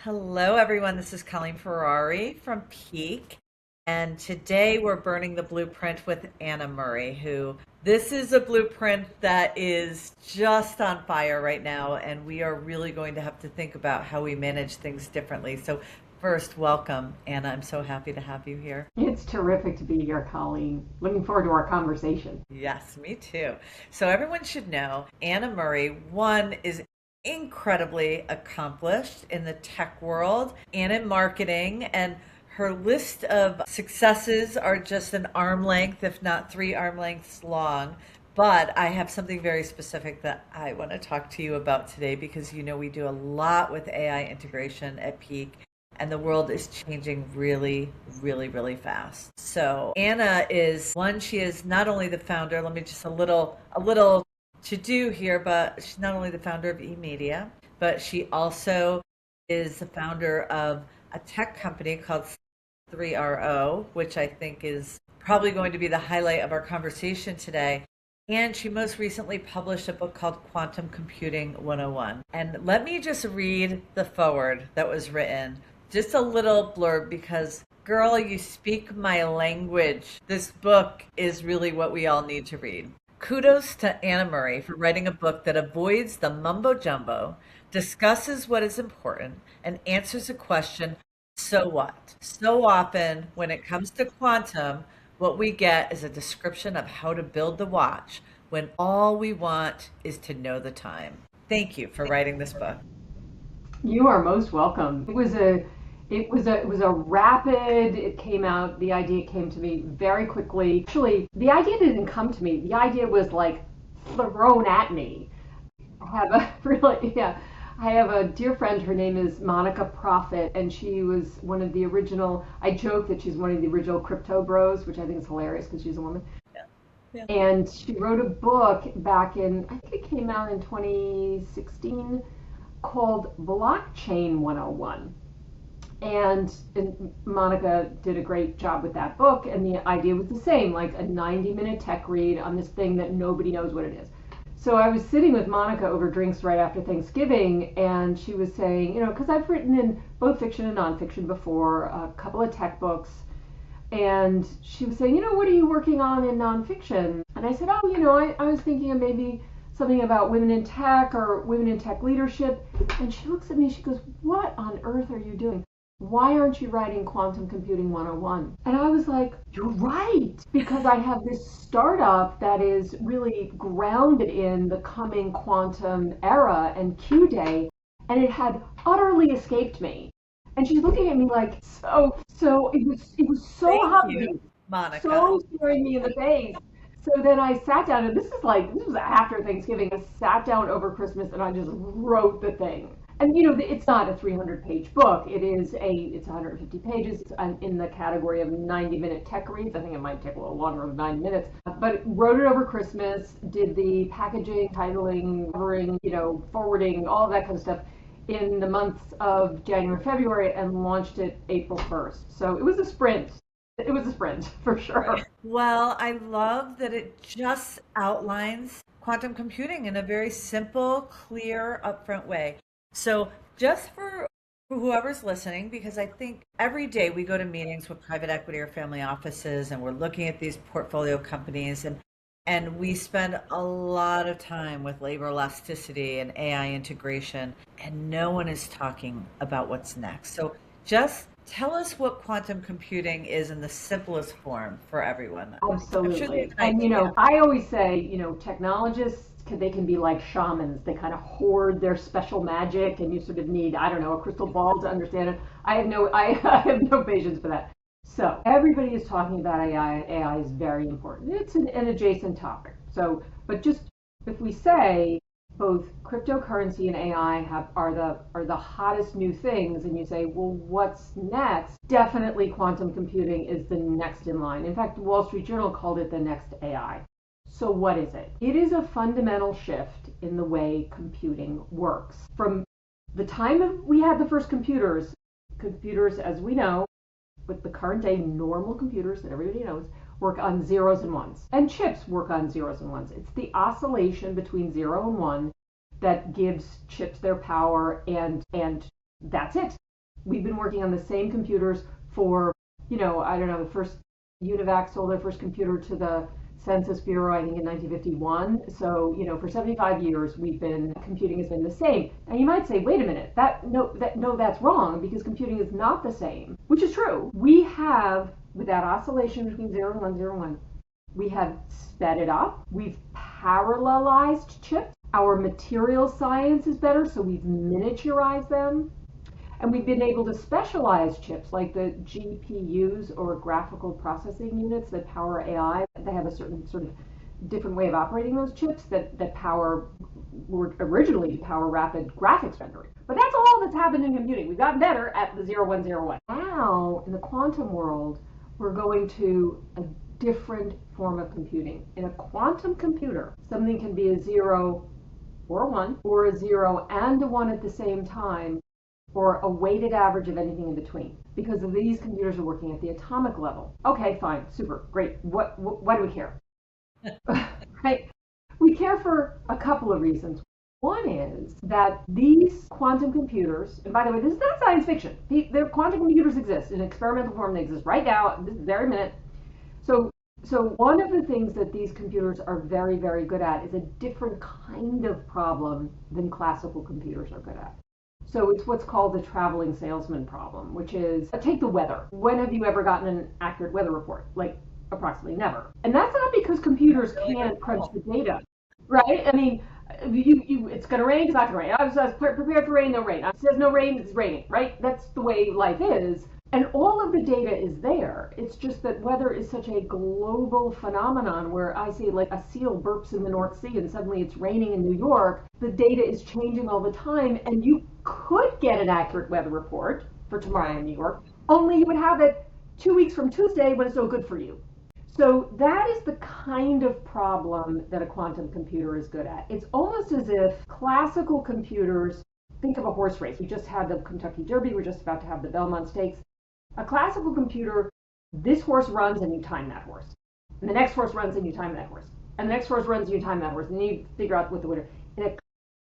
Hello, everyone. This is Colleen Ferrary from Peak. And today we're burning the blueprint with Anna Murray, who this is a blueprint that is just on fire right now. And we are really going to have to think about how we manage things differently. So, first, welcome, Anna. I'm so happy to have you here. It's terrific to be here, Colleen. Looking forward to our conversation. Yes, me too. So, everyone should know Anna Murray, one, is incredibly accomplished in the tech world and in marketing. And her list of successes are just an arm length, if not three arm lengths long. But I have something very specific that I want to talk to you about today because we do a lot with AI integration at Peak. And the world is changing really, really, really fast. So Anna is one, she is not only the founder, let me just a little to do here, but she's not only the founder of eMedia, but she also is the founder of a tech company called 3RO, which I think is probably going to be the highlight of our conversation today. And she most recently published a book called Quantum Computing 101. And let me just read the foreword that was written, just a little blurb, because girl, you speak my language. This book is really what we all need to read. Kudos to Anna Murray for writing a book that avoids the mumbo jumbo, discusses what is important, and answers the question, so what? So often, when it comes to quantum, what we get is a description of how to build the watch when all we want is to know the time. Thank you for writing this book. You are most welcome. It was a rapid, it came out, the idea came to me very quickly. Actually, the idea didn't come to me. The idea was like thrown at me. I have a really, yeah, I have a dear friend, her name is Monica Profit, and she was one of the original, I joke that she's one of the original crypto bros, which I think is hilarious because she's a woman. Yeah. Yeah. And she wrote a book back in, I think it came out in 2016, called Blockchain 101. And Monica did a great job with that book, and the idea was the same, like a 90-minute tech read on this thing that nobody knows what it is. So I was sitting with Monica over drinks right after Thanksgiving, and she was saying, because I've written in both fiction and nonfiction before, a couple of tech books, and she was saying, what are you working on in nonfiction? And I said, oh, I was thinking of maybe something about women in tech or women in tech leadership. And she looks at me, she goes, what on earth are you doing? Why aren't you writing Quantum Computing 101? And I was like, you're right, because I have this startup that is really grounded in the coming quantum era and Q Day, and it had utterly escaped me. And she's looking at me like, so it was so Thank obvious, you, Monica. so staring me in the face. So then I sat down, and this was after Thanksgiving. I sat down over Christmas and I just wrote the thing. And it's not a 300-page book. It's 150 pages. It's in the category of 90-minute tech reads. I think it might take a little longer than 9 minutes. But wrote it over Christmas, did the packaging, titling, covering, forwarding, all of that kind of stuff in the months of January, February, and launched it April 1st. So it was a sprint. It was a sprint for sure. Well, I love that it just outlines quantum computing in a very simple, clear, upfront way. So, just for whoever's listening, because I think every day we go to meetings with private equity or family offices and we're looking at these portfolio companies and we spend a lot of time with labor elasticity and AI integration, and no one is talking about what's next. So, just tell us what quantum computing is in the simplest form for everyone. I'm sure they Absolutely. have an And idea. I always say, technologists they can be like shamans. They kind of hoard their special magic, and you sort of need, I don't know, a crystal ball to understand it. I have no patience for that. So everybody is talking about AI. AI is very important. It's an adjacent topic. So, but just if we say both cryptocurrency and AI are the hottest new things, and you say, well, what's next? Definitely quantum computing is the next in line. In fact, the Wall Street Journal called it the next AI. So what is it? It is a fundamental shift in the way computing works. From the time we had the first computers as we know, with the current day normal computers that everybody knows, work on zeros and ones. And chips work on zeros and ones. It's the oscillation between 0 and 1 that gives chips their power, and that's it. We've been working on the same computers for, I don't know, the first UNIVAC sold their first computer to the Census Bureau, I think in 1951. So, for 75 years, computing has been the same. And you might say, wait a minute, that's wrong, because computing is not the same, which is true. We have, with that oscillation between 0 and 1, 0 and 1, we have sped it up. We've parallelized chips. Our material science is better, so we've miniaturized them. And we've been able to specialize chips like the GPUs, or graphical processing units, that power AI. They have a certain sort of different way of operating those chips that were originally to power rapid graphics rendering. But that's all that's happened in computing. We've gotten better at the 0, 1, 0, 1. Now, in the quantum world, we're going to a different form of computing. In a quantum computer, something can be a 0 or a 1, or a 0 and a 1 at the same time, or a weighted average of anything in between, because these computers are working at the atomic level. Okay, fine, super, great. Why do we care? Right? We care for a couple of reasons. One is that these quantum computers, and by the way, this is not science fiction. Their quantum computers exist in experimental form. They exist right now, this very minute. So one of the things that these computers are very, very good at is a different kind of problem than classical computers are good at. So it's what's called the traveling salesman problem, which is, take the weather. When have you ever gotten an accurate weather report? Like, approximately never. And that's not because computers can't crunch the data, right? I mean, it's going to rain, it's not going to rain. I was prepared for rain, no rain. It says no rain, it's raining, right? That's the way life is. And all of the data is there. It's just that weather is such a global phenomenon, where I see like a seal burps in the North Sea and suddenly it's raining in New York. The data is changing all the time, and you could get an accurate weather report for tomorrow in New York, only you would have it 2 weeks from Tuesday when it's no good for you. So that is the kind of problem that a quantum computer is good at. It's almost as if classical computers, think of a horse race. We just had the Kentucky Derby, we're just about to have the Belmont Stakes. A classical computer, this horse runs and you time that horse. And the next horse runs and you time that horse. And the next horse runs and you time that horse. And then you figure out what the winner.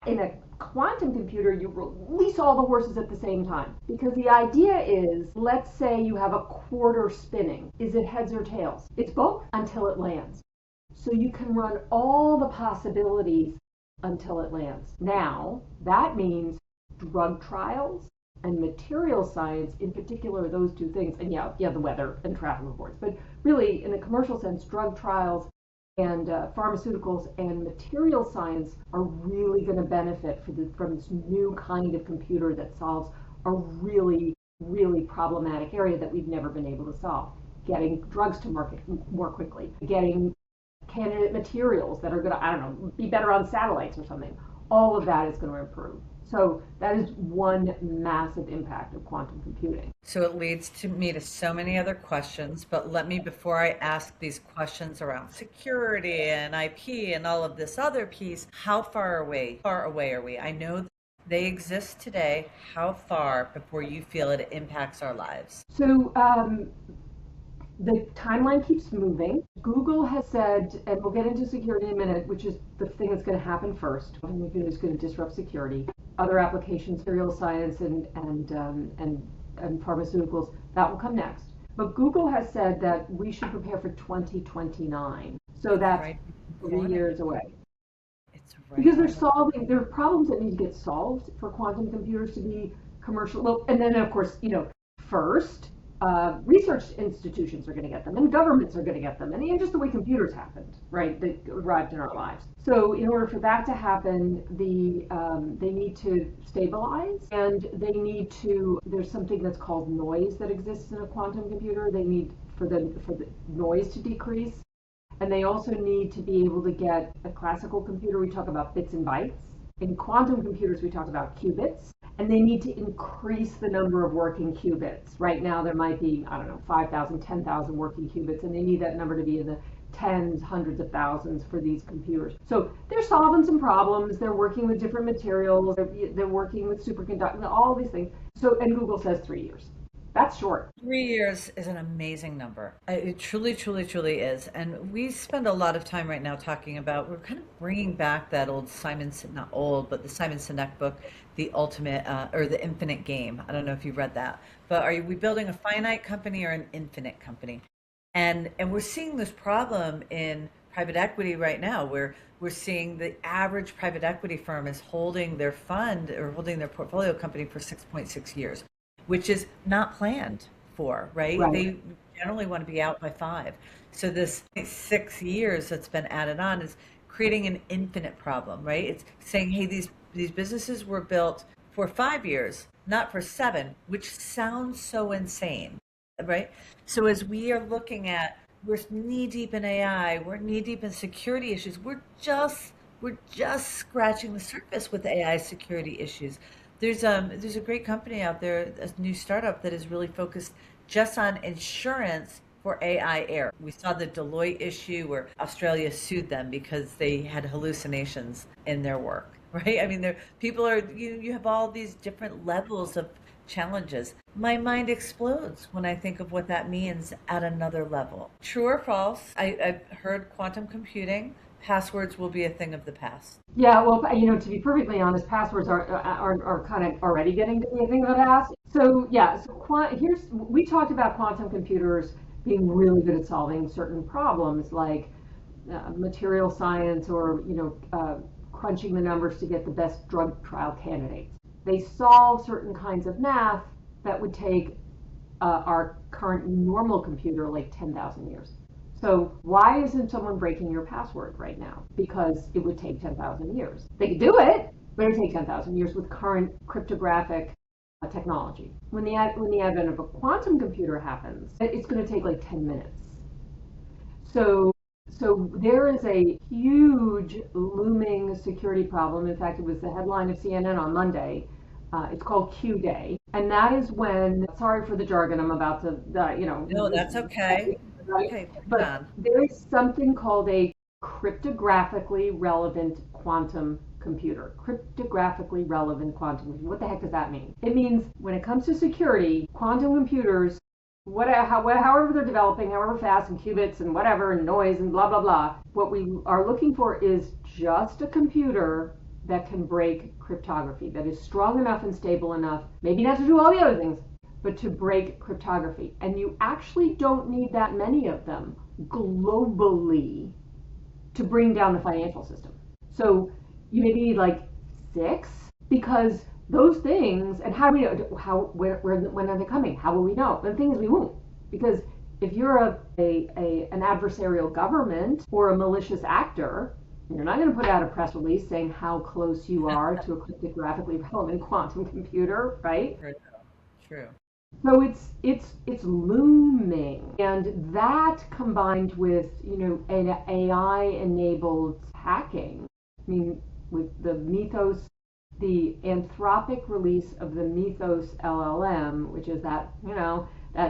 In a quantum computer, you release all the horses at the same time. Because the idea is, let's say you have a quarter spinning. Is it heads or tails? It's both until it lands. So you can run all the possibilities until it lands. Now, that means drug trials and material science, in particular, those two things, and the weather and traffic reports. But really, in a commercial sense, drug trials and pharmaceuticals and material science are really going to benefit from this new kind of computer that solves a really, really problematic area that we've never been able to solve. Getting drugs to market more quickly, getting candidate materials that are going to, be better on satellites or something. All of that is going to improve. So that is one massive impact of quantum computing. So it leads me to so many other questions, but let me, before I ask these questions around security and IP and all of this other piece, how far away are we? I know they exist today. How far before you feel it impacts our lives? So the timeline keeps moving. Google has said, and we'll get into security in a minute, which is the thing that's going to happen first, and it's going to disrupt security. Other applications, material science and pharmaceuticals, that will come next. But Google has said that we should prepare for 2029. So that's right. 3 years away. It's right. Because there are problems that need to get solved for quantum computers to be commercial. Well, and then of course, first, research institutions are going to get them, and governments are going to get them, and just the way computers happened, right? They arrived in our lives. So in order for that to happen, they need to stabilize, and they need to. There's something that's called noise that exists in a quantum computer. They need for the noise to decrease, and they also need to be able to get a classical computer. We talk about bits and bytes. In quantum computers, we talk about qubits. And they need to increase the number of working qubits. Right now, there might be, 5,000, 10,000 working qubits, and they need that number to be in the tens, hundreds of thousands for these computers. So they're solving some problems. They're working with different materials. They're working with superconducting, all these things. So, and Google says 3 years. That's short. 3 years is an amazing number. It truly, truly, truly is. And we spend a lot of time right now talking about, we're kind of bringing back that old not old, but the Simon Sinek book, The Ultimate, or The Infinite Game. I don't know if you've read that, but we building a finite company or an infinite company? And we're seeing this problem in private equity right now, where we're seeing the average private equity firm is holding their fund or holding their portfolio company for 6.6 years, which is not planned for, right? Right. They generally want to be out by 5. So this 6 years that's been added on is creating an infinite problem, right? It's saying, hey, these businesses were built for 5 years, not for 7, which sounds so insane, right? So as we are looking at, we're knee deep in AI, we're knee deep in security issues. We're just scratching the surface with AI security issues. There's a great company out there, a new startup that is really focused just on insurance for AI error. We saw the Deloitte issue where Australia sued them because they had hallucinations in their work, right? I mean, people are, you have all these different levels of challenges. My mind explodes when I think of what that means at another level. True or false? I've heard quantum computing, passwords will be a thing of the past. Yeah, well, to be perfectly honest, passwords are kind of already getting to be a thing of the past. So yeah, so here's we talked about quantum computers being really good at solving certain problems like material science or crunching the numbers to get the best drug trial candidates. They solve certain kinds of math that would take our current normal computer like 10,000 years. So why isn't someone breaking your password right now? Because it would take 10,000 years. They could do it, but it would take 10,000 years with current cryptographic technology. When the advent of a quantum computer happens, it's going to take like 10 minutes. So so there is a huge looming security problem. In fact, it was the headline of CNN on Monday. It's called Q Day, and that is when. Sorry for the jargon. I'm about to, No, this that's okay. right? Okay, bring it But on. there is something called a cryptographically relevant quantum computer. Cryptographically relevant quantum computer. What the heck does that mean? It means when it comes to security, quantum computers, however they're developing, however fast, and qubits and whatever, and noise and blah, blah, blah, what we are looking for is just a computer that can break cryptography, that is strong enough and stable enough, maybe not to do all the other things, but to break cryptography. And you actually don't need that many of them globally to bring down the financial system. So you maybe need like 6 because those things, and how do we know when are they coming? How will we know? The thing is, we won't, because if you're an adversarial government or a malicious actor, you're not going to put out a press release saying how close you are to a cryptographically relevant quantum computer, right? True. True. So it's looming, and that combined with an AI enabled hacking. I mean, with the Anthropic release of the Mythos LLM, which is that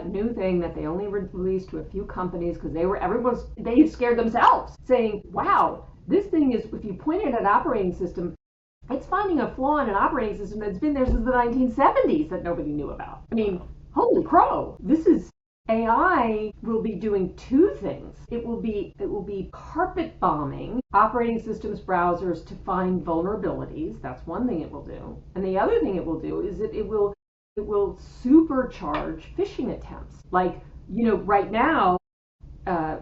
new thing that they only released to a few companies because they scared themselves, saying, "Wow, this thing is, if you point it at an operating system, it's finding a flaw in an operating system that's been there since the 1970s that nobody knew about." I mean, holy crow! This is AI will be doing 2 things. It will be carpet bombing operating systems browsers to find vulnerabilities. That's one thing it will do. And the other thing it will do is it will supercharge phishing attempts. Like, right now, uh,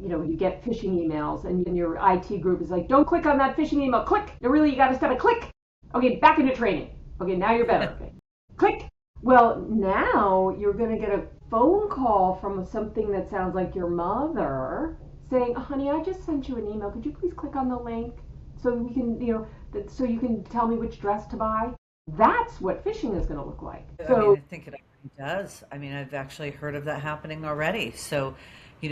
you get phishing emails, and your IT group is like, "Don't click on that phishing email. Click. No, really, you got to stop it. Click. Okay, back into training. Okay, now you're better. Okay, click." Well, now you're going to get a phone call from something that sounds like your mother saying, "Oh, honey, I just sent you an email. Could you please click on the link so we can, so you can tell me which dress to buy?" That's what phishing is going to look like. I mean, So I think it already does. I mean, I've actually heard of that happening already. So, we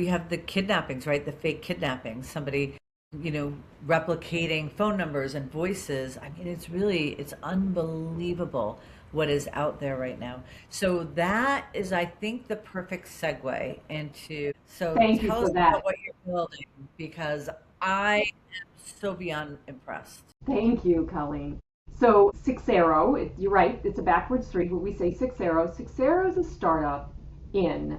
have the kidnappings, right? The fake kidnappings, somebody, replicating phone numbers and voices. I mean, it's unbelievable what is out there right now. So that is, I think, the perfect segue into, so thank you tell us for that. about what you're building, because I am so beyond impressed. Thank you, Colleen. So 6 you're right, it's a backwards 3, but we say 6 6 is a startup in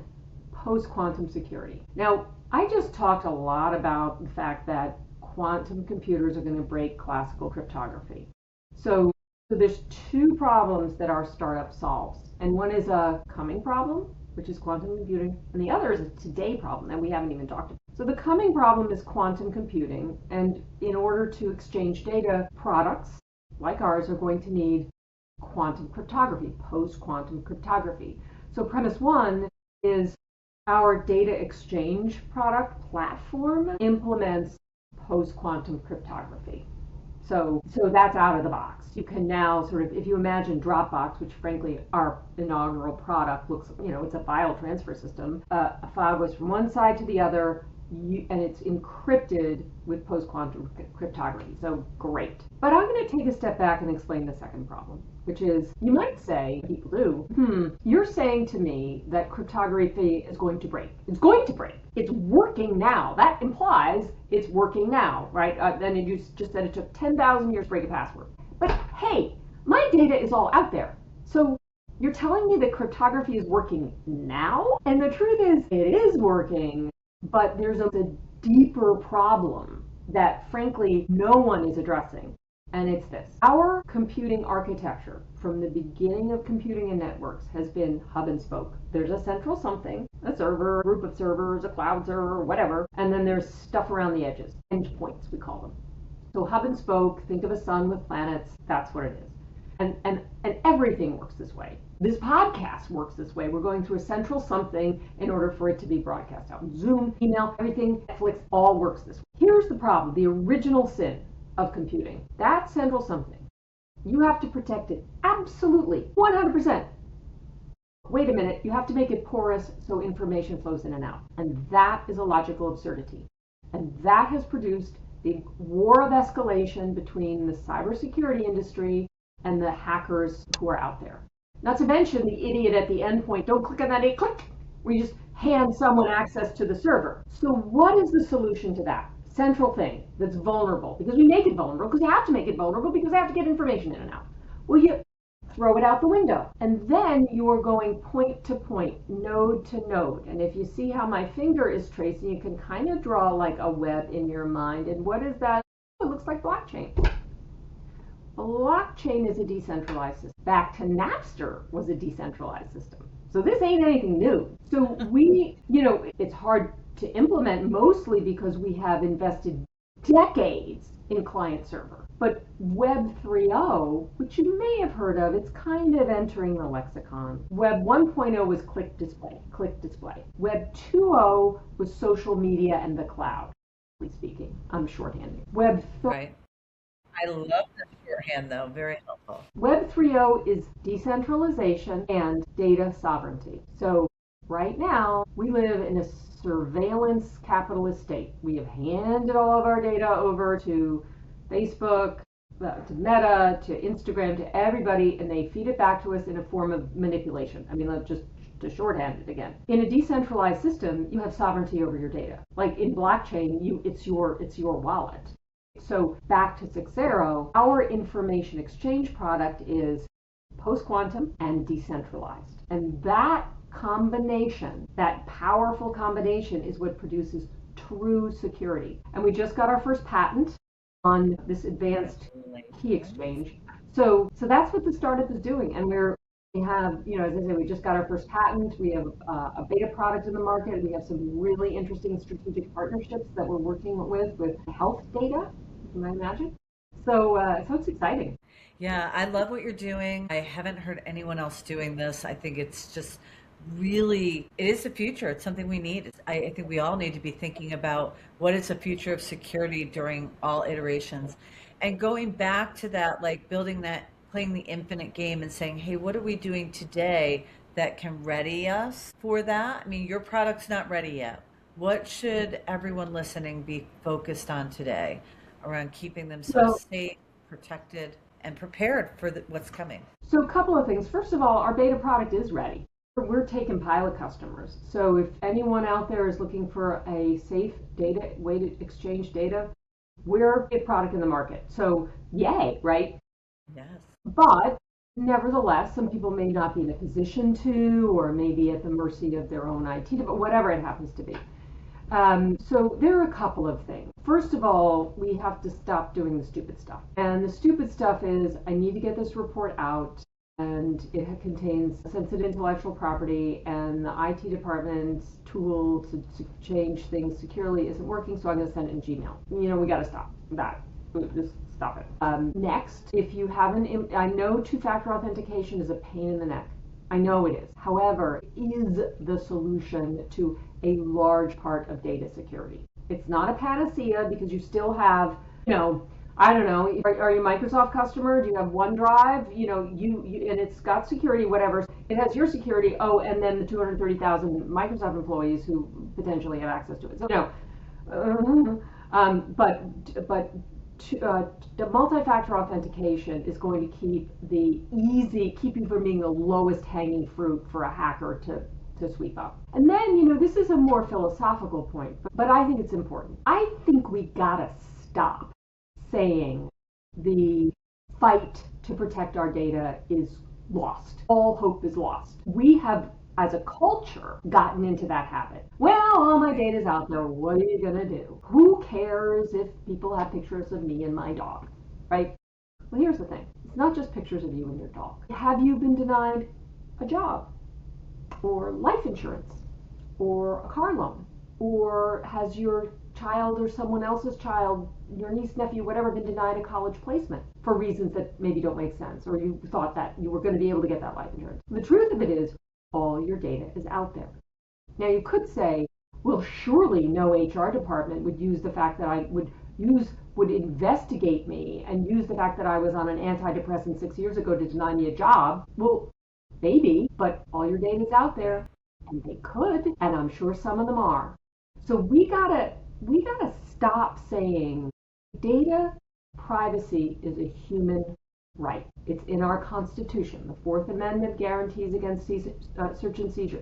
post-quantum security. Now, I just talked a lot about the fact that quantum computers are going to break classical cryptography. So there's two problems that our startup solves. And one is a coming problem, which is quantum computing, and the other is a today problem that we haven't even talked about. So the coming problem is quantum computing, and in order to exchange data, products like ours are going to need quantum cryptography, post-quantum cryptography. So premise one is our data exchange product platform implements post-quantum cryptography. So that's out of the box. You can now sort of, if you imagine Dropbox, which frankly our inaugural product looks, it's a file transfer system. A file goes from one side to the other, and it's encrypted with post-quantum cryptography. So great. But I'm going to take a step back and explain the second problem, which is, you might say, people do, you're saying to me that cryptography is going to break. It's going to break. It's working now. That implies it's working now, right? Then you just said it took 10,000 years to break a password. But hey, my data is all out there. So you're telling me that cryptography is working now? And the truth is, it is working, but there's a deeper problem that frankly no one is addressing. And it's this. Our computing architecture from the beginning of computing and networks has been hub and spoke. There's a central something, a server, a group of servers, a cloud server, whatever, and then there's stuff around the edges, endpoints we call them. So hub and spoke, think of a sun with planets, that's what it is. And everything works this way. This podcast works this way. We're going through a central something in order for it to be broadcast out. Zoom, email, everything, Netflix, all works this way. Here's the problem, the original sin of computing. That central something, you have to protect it absolutely, 100%. Wait a minute, you have to make it porous so information flows in and out. And that is a logical absurdity. And that has produced the war of escalation between the cybersecurity industry and the hackers who are out there. Not to mention the idiot at the endpoint, don't click on that, click, where you just hand someone access to the server. So what is the solution to that central thing that's vulnerable? Because we make it vulnerable, because you have to make it vulnerable, because they have to get information in and out. Well, you throw it out the window. And then you are going point to point, node to node. And if you see how my finger is tracing, you can kind of draw like a web in your mind. And what is that? It looks like blockchain. Blockchain is a decentralized system. Back to Napster was a decentralized system. So this ain't anything new. So we, it's hard to implement mostly because we have invested decades in client server. But Web 3.0, which you may have heard of, it's kind of entering the lexicon. Web 1.0 was click display. Web 2.0 was social media and the cloud, speaking. I'm shorthanding. Right. I love the shorthand, though. Very helpful. Web 3.0 is decentralization and data sovereignty. So right now, we live in a surveillance capitalist state. We have handed all of our data over to Facebook, to Meta, to Instagram, to everybody, and they feed it back to us in a form of manipulation. I mean, let's just to shorthand it again. In a decentralized system, you have sovereignty over your data. Like in blockchain, it's your wallet. So back to 6.0, our information exchange product is post-quantum and decentralized. And that combination, that powerful combination, is what produces true security. And we just got our first patent on this advanced key exchange. So that's what the startup is doing. And we have, as I say, we just got our first patent. We have a beta product in the market. We have some really interesting strategic partnerships that we're working with health data. You might imagine. So it's exciting. Yeah, I love what you're doing. I haven't heard anyone else doing this. I think it's just really, it is the future. It's something we need. I think we all need to be thinking about what is the future of security during all iterations. And going back to that, like building that, playing the infinite game and saying, hey, what are we doing today that can ready us for that? I mean, your product's not ready yet. What should everyone listening be focused on today around keeping themselves safe, protected, and prepared for what's coming? So a couple of things. First of all, our beta product is ready. We're taking pilot customers. So if anyone out there is looking for a safe way to exchange data, we're a product in the market. So yay, right? Yes. But nevertheless, some people may not be in a position to, or maybe at the mercy of their own IT, but whatever it happens to be. So there are a couple of things. First of all, we have to stop doing the stupid stuff. And the stupid stuff is I need to get this report out, and it contains sensitive intellectual property, and the IT department's tool to change things securely isn't working, so I'm going to send it in Gmail. We got to stop that. Just stop it. Next, if you haven't, I know two-factor authentication is a pain in the neck. I know it is. However, it is the solution to a large part of data security. It's not a panacea because you still have, I don't know, are you a Microsoft customer? Do you have OneDrive? You and it's got security, whatever. It has your security, and then the 230,000 Microsoft employees who potentially have access to it. So, but the multi-factor authentication is going to keep you from being the lowest hanging fruit for a hacker to sweep up. And then, this is a more philosophical point, but I think it's important. I think we gotta stop saying the fight to protect our data is lost. All hope is lost. We have, as a culture, gotten into that habit. Well, all my data's out there. What are you going to do? Who cares if people have pictures of me and my dog, right? Well, here's the thing. It's not just pictures of you and your dog. Have you been denied a job or life insurance or a car loan? Or has your child or someone else's child, your niece, nephew, whatever, been denied a college placement for reasons that maybe don't make sense, or you thought that you were going to be able to get that life insurance? The truth of it is, all your data is out there. Now you could say, well, surely no HR department would use the fact that would investigate me and use the fact that I was on an antidepressant 6 years ago to deny me a job. Well, maybe, but all your data is out there, and they could, and I'm sure some of them are. So we gotta stop saying data privacy is a human right. It's in our Constitution. The Fourth Amendment guarantees against search and seizure.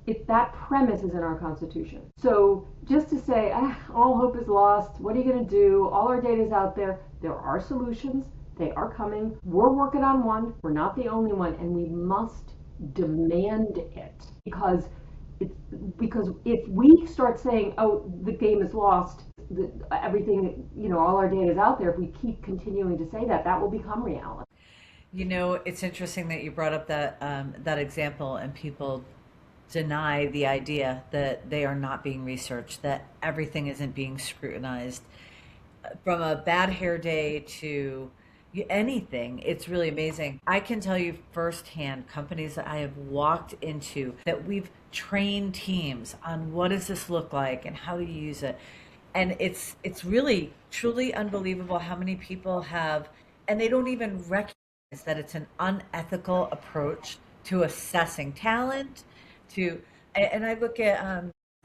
If that premise is in our Constitution. So just to say, all hope is lost, what are you going to do? All our data is out there. There are solutions. They are coming. We're working on one. We're not the only one, and we must demand it because if we start saying, the game is lost, everything, all our data is out there, if we keep continuing to say that will become reality. It's interesting that you brought up that example, and people deny the idea that they are not being researched, that everything isn't being scrutinized. From a bad hair day to anything, it's really amazing. I can tell you firsthand companies that I have walked into that we've trained teams on what does this look like and how do you use it. And it's really truly unbelievable how many people have, and they don't even recognize that it's an unethical approach to assessing talent. And I look at,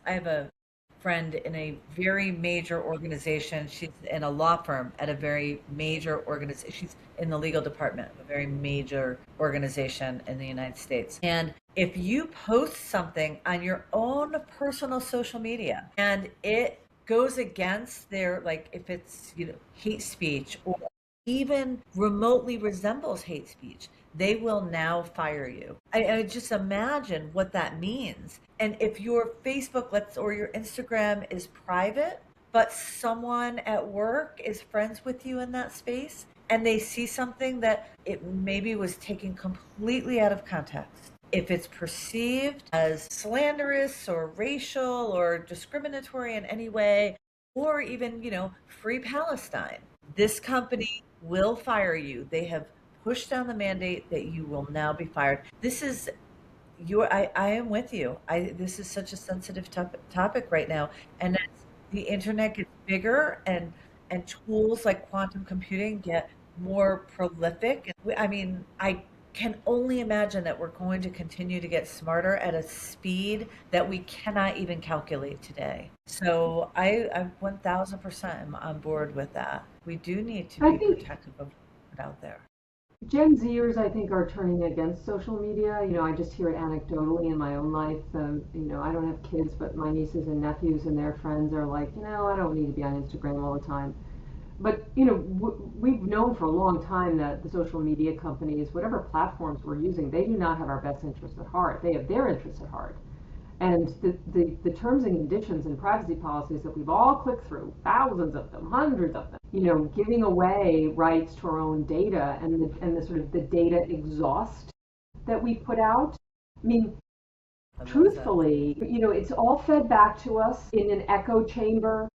I have a friend in a very major organization. She's in a law firm at a very major organization. She's in the legal department of a very major organization in the United States. And if you post something on your own personal social media and it goes against their, like if it's, hate speech or even remotely resembles hate speech, they will now fire you. I just imagine what that means. And if your Facebook or your Instagram is private, but someone at work is friends with you in that space, and they see something that it maybe was taken completely out of context, if it's perceived as slanderous or racial or discriminatory in any way, or even, free Palestine, this company will fire you. They have pushed down the mandate that you will now be fired. This is I am with you. This is such a sensitive topic right now. And as the internet gets bigger and tools like quantum computing get more prolific, I can only imagine that we're going to continue to get smarter at a speed that we cannot even calculate today. So I'm 1000% am on board with that. We do need to be protective of what's out there. Gen Zers, I think, are turning against social media. I just hear it anecdotally in my own life. I don't have kids, but my nieces and nephews and their friends are like, I don't need to be on Instagram all the time. But we've known for a long time that the social media companies, whatever platforms we're using, they do not have our best interests at heart. They have their interests at heart. And the terms and conditions and privacy policies that we've all clicked through, thousands of them, hundreds of them, giving away rights to our own data, and the sort of the data exhaust that we put out. I mean, truthfully, it's all fed back to us in an echo chamber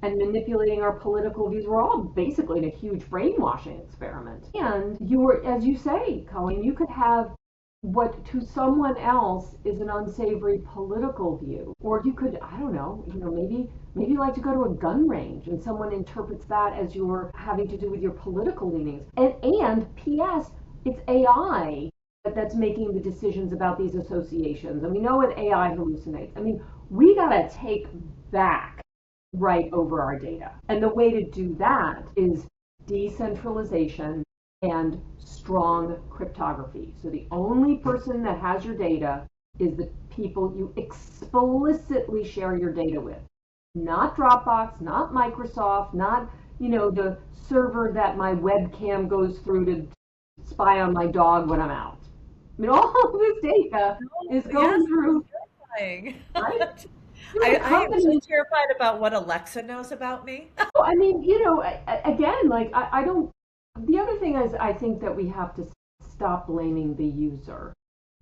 and manipulating our political views. We're all basically in a huge brainwashing experiment. And as you say, Colleen, you could have what to someone else is an unsavory political view, or you could, I don't know, maybe you like to go to a gun range and someone interprets that as you're having to do with your political leanings. And P.S. it's AI that's making the decisions about these associations. And we know what AI hallucinates. I mean, we gotta take back right over our data. And the way to do that is decentralization and strong cryptography. So the only person that has your data is the people you explicitly share your data with. Not Dropbox, not Microsoft, not, the server that my webcam goes through to spy on my dog when I'm out. I mean, all of this data is going through. Terrifying. Right? I am so terrified about what Alexa knows about me. I mean, again, like I don't. The other thing is, I think that we have to stop blaming the user,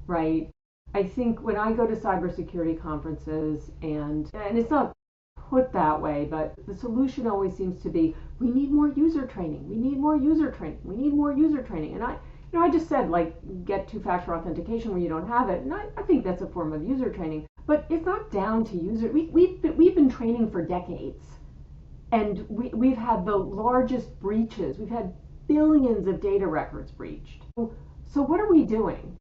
right? I think when I go to cybersecurity conferences, and it's not put that way, but the solution always seems to be, we need more user training. We need more user training. We need more user training. And I just said, like, get two-factor authentication where you don't have it. And I think that's a form of user training. But it's not down to user. We've been training for decades. And we've had the largest breaches. We've had billions of data records breached. So what are we doing?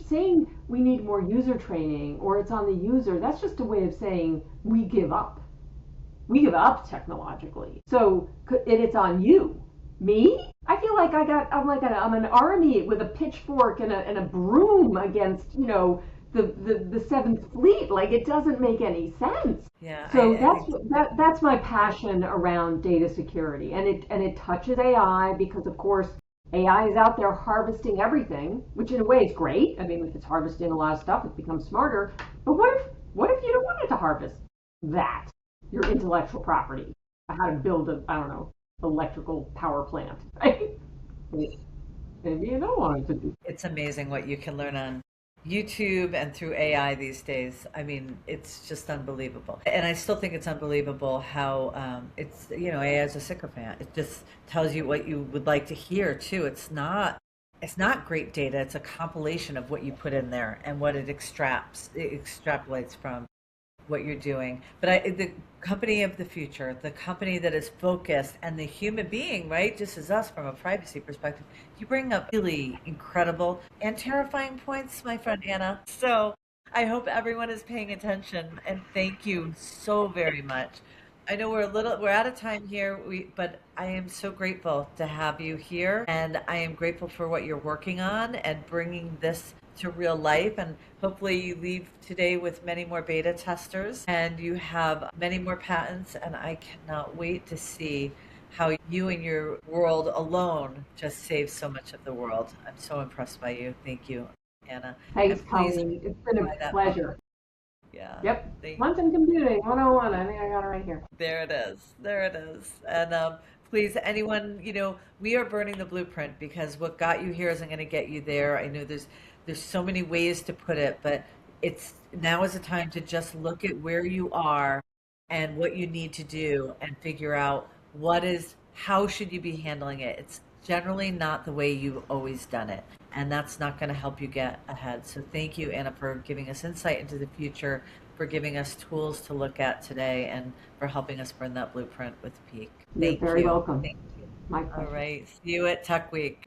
Saying we need more user training or it's on the user, that's just a way of saying we give up. We give up technologically. So it's on you. Me? I feel like I'm an army with a pitchfork and a broom against, the Seventh Fleet. Like, it doesn't make any sense. Yeah. So that's my passion around data security, and it touches AI because, of course, AI is out there harvesting everything, which in a way is great. I mean, if it's harvesting a lot of stuff, it becomes smarter. But what if you don't want it to harvest that, your intellectual property, how to build electrical power plant, right? Maybe you don't want it to do. It's amazing what you can learn on YouTube and through AI these days. I mean, it's just unbelievable. And I still think it's unbelievable how AI is a sycophant. It just tells you what you would like to hear too. It's not great data. It's a compilation of what you put in there and what it extrapolates from what you're doing. But the company of the future, the company that is focused, and the human being, right, just as us from a privacy perspective, you bring up really incredible and terrifying points, my friend Anna. So I hope everyone is paying attention, and thank you so very much. I know we're out of time here, but I am so grateful to have you here, and I am grateful for what you're working on and bringing this to real life. And hopefully you leave today with many more beta testers and you have many more patents. And I cannot wait to see how you and your world alone just save so much of the world. I'm so impressed by you. Thank you, Anna. Thanks, Colleen. It's been a pleasure. Yeah. Yep. Quantum computing 101. I think I got it right here. There it is. There it is. And please, anyone, we are burning the blueprint, because what got you here isn't going to get you there. I know there's so many ways to put it, but now is the time to just look at where you are and what you need to do and figure out how should you be handling it. It's generally not the way you've always done it, and that's not going to help you get ahead. So thank you, Anna, for giving us insight into the future, for giving us tools to look at today, and for helping us burn that blueprint with Peak. You're very welcome. Thank you. My pleasure. All right. See you at Tech Week.